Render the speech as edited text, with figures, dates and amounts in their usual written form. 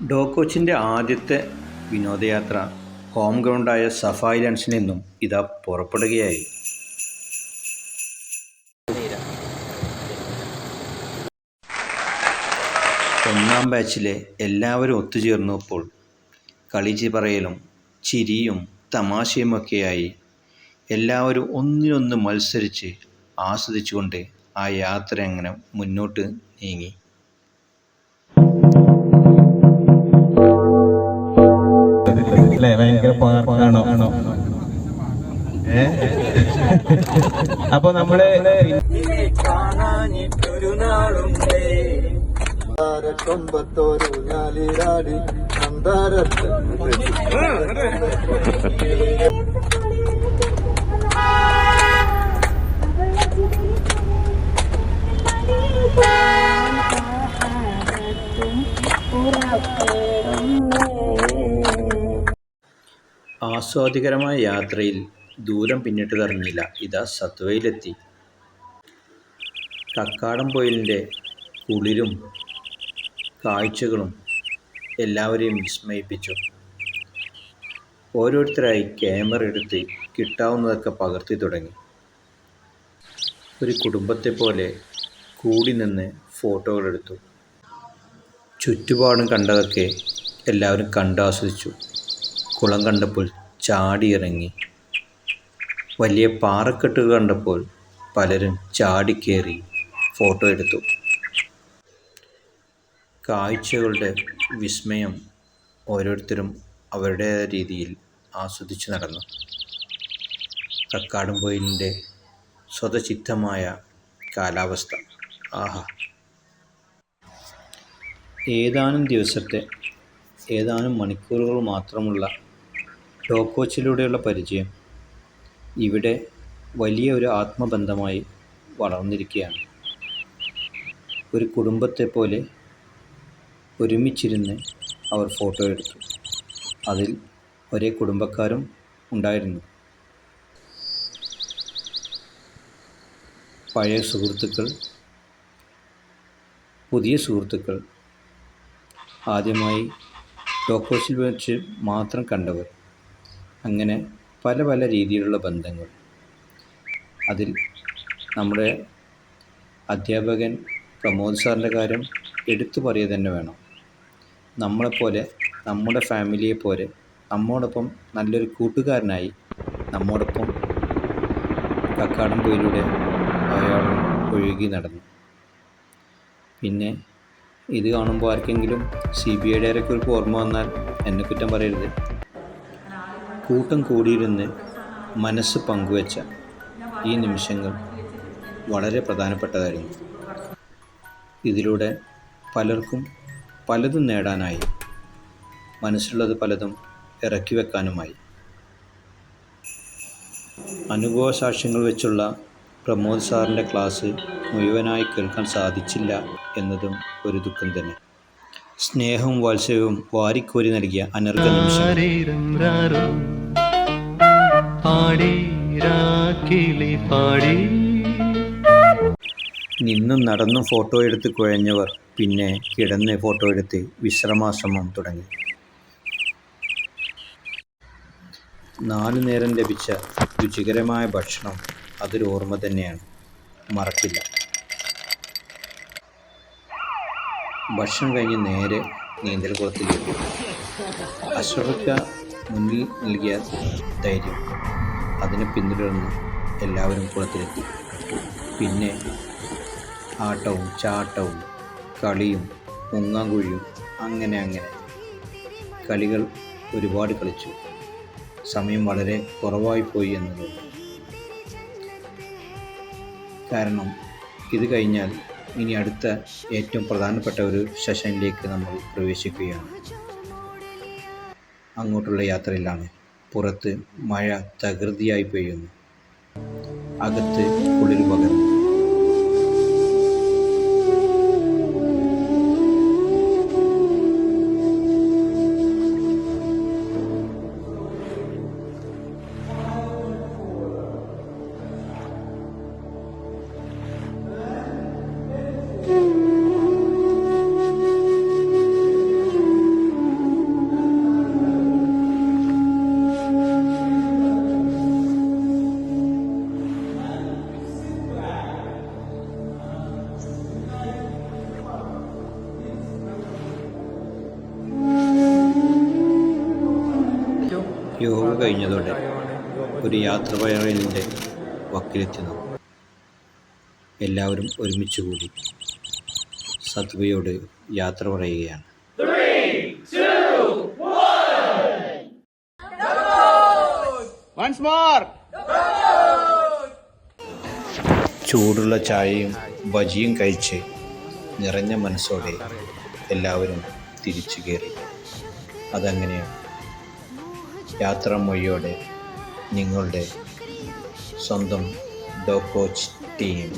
ഡോക്കോച്ചിൻ്റെ ആദ്യത്തെ വിനോദയാത്ര ഹോം ഗ്രൗണ്ടായ സഫ് ഐലൻഡ്സിൽ നിന്നും ഇതാ പുറപ്പെടുകയായി. ഒന്നാം ബാച്ചിലെ എല്ലാവരും ഒത്തുചേർന്നപ്പോൾ കളിച്ച് പറയലും ചിരിയും തമാശയുമൊക്കെയായി എല്ലാവരും ഒന്നിനൊന്ന് മത്സരിച്ച് ആസ്വദിച്ചുകൊണ്ട് ആ യാത്ര അങ്ങനെ മുന്നോട്ട് നീങ്ങി. ഭയങ്കര പാർക്കാണോ? അപ്പൊ നമ്മള് കൊമ്പത്തോരു ഞാലിരാടി ആസ്വാദികരമായ യാത്രയിൽ ദൂരം പിന്നിട്ടതറിഞ്ഞില്ല ഇതാ സത്വയിലെത്തി. കക്കാടംപൊയിലിൻ്റെ കുളിരും കാഴ്ചകളും എല്ലാവരെയും വിസ്മയിപ്പിച്ചു. ഓരോരുത്തരായി ക്യാമറ എടുത്ത് കിട്ടാവുന്നതൊക്കെ പകർത്തി തുടങ്ങി. ഒരു കുടുംബത്തെ പോലെ കൂടി നിന്ന് ഫോട്ടോകളെടുത്തു. ചുറ്റുപാടും കണ്ടതൊക്കെ എല്ലാവരും കണ്ടാസ്വദിച്ചു. കുളം കണ്ടപ്പോൾ ചാടിയിറങ്ങി. വലിയ പാറക്കെട്ടുകൾ കണ്ടപ്പോൾ പലരും ചാടിക്കേറി ഫോട്ടോ എടുത്തു. കാഴ്ചകളുടെ വിസ്മയം ഓരോരുത്തരും അവരുടെ രീതിയിൽ ആസ്വദിച്ചു നടന്നു. കക്കാടംപൊയിലിൻ്റെ സ്വതസിദ്ധമായ കാലാവസ്ഥ, ആഹാ! ഏതാനും മണിക്കൂറുകൾ മാത്രമുള്ള ഡോക്കോച്ചിലൂടെയുള്ള പരിചയം ഇവിടെ വലിയ ഒരു ആത്മബന്ധമായി വളർന്നിരിക്കുകയാണ്. ഒരു കുടുംബത്തെ പോലെ ഒരുമിച്ചിരുന്ന് അവർ ഫോട്ടോ എടുത്തു. അതിൽ ഒരേ കുടുംബക്കാരും ഉണ്ടായിരുന്നു. പഴയ സുഹൃത്തുക്കൾ, പുതിയ സുഹൃത്തുക്കൾ, ആദ്യമായി ഡോക്കോച്ചിൽ വെച്ച് മാത്രം കണ്ടവർ, അങ്ങനെ പല പല രീതിയിലുള്ള ബന്ധങ്ങൾ. അതിൽ നമ്മുടെ അധ്യാപകൻ പ്രമോദ് സാറിൻ്റെ കാര്യം എടുത്തു പറയുക തന്നെ വേണം. നമ്മളെപ്പോലെ, നമ്മുടെ ഫാമിലിയെപ്പോലെ നമ്മോടൊപ്പം നല്ലൊരു കൂട്ടുകാരനായി നമ്മോടൊപ്പം കക്കാടംപൊയിലൂടെ അയാളും ഒഴുകി നടന്നു. പിന്നെ ഇത് കാണുമ്പോൾ ആർക്കെങ്കിലും CBI ഡയറക്ടർക്ക് ഓർമ്മ വന്നാൽ എന്നെ കുറ്റം പറയരുത്. കൂട്ടം കൂടിയിരുന്ന് മനസ്സ് പങ്കുവച്ച ഈ നിമിഷങ്ങൾ വളരെ പ്രധാനപ്പെട്ടതായിരുന്നു. ഇതിലൂടെ പലർക്കും പലതും നേടാനായി, മനസ്സിലുള്ളത് പലതും ഇറക്കി വെക്കാനുമായി. അനുഭവ സാക്ഷ്യങ്ങൾ വെച്ചുള്ള പ്രമോദ് സാറിൻ്റെ ക്ലാസ് മുഴുവനായി കേൾക്കാൻ സാധിച്ചില്ല എന്നതും ഒരു ദുഃഖം തന്നെ. സ്നേഹവും വാത്സല്യവും വാരിക്കോരി നൽകിയ അനർഘ നിമിഷങ്ങൾ. നിന്നും നടന്നും ഫോട്ടോ എടുത്ത് കുഴഞ്ഞവർ പിന്നെ കിടന്ന് ഫോട്ടോ എടുത്ത് വിശ്രമാശ്രമം തുടങ്ങി. 4 നേരം ലഭിച്ച രുചികരമായ ഭക്ഷണം അതൊരു ഓർമ്മ തന്നെയാണ്, മറക്കില്ല. ഭക്ഷണം കഴിഞ്ഞ് നേരെ നീന്തൽ കുളത്തിലേക്ക്. അഷ്റഫിക്ക മുന്നിൽ നൽകിയ ധൈര്യം, അതിനെ പിന്തുടർന്ന് എല്ലാവരും കുളത്തിലെത്തി. പിന്നെ ആട്ടവും ചാട്ടവും കളിയും മുങ്ങാങ്കുഴിയും അങ്ങനെ കളികൾ ഒരുപാട് കളിച്ചു. സമയം വളരെ കുറവായിപ്പോയി എന്നുള്ളത്. കാരണം ഇത് കഴിഞ്ഞാൽ ഇനി അടുത്ത ഏറ്റവും പ്രധാനപ്പെട്ട ഒരു സെഷനിലേക്ക് നമ്മൾ പ്രവേശിക്കുകയാണ്. അങ്ങോട്ടുള്ള യാത്രയിലാണ്. പുറത്ത് മഴ തകൃതിയായി പെയ്യുന്നു. അകത്ത് കുളിർ പകർന്നു. യോഗ കഴിഞ്ഞതോടെ ഒരു യാത്ര പറയലിൻ്റെ വക്കിലെത്തി നാം. എല്ലാവരും ഒരുമിച്ച് കൂടി സത്വയോട് യാത്ര പറയുകയാണ്. ചൂടുള്ള ചായയും ബജിയും കഴിച്ച് നിറഞ്ഞ മനസ്സോടെ എല്ലാവരും തിരിച്ചു കയറി. അതങ്ങനെ യാത്രാ മൊഴിയോടെ നിങ്ങളുടെ സ്വന്തം ഡോഗ് കോച്ച് ടീം.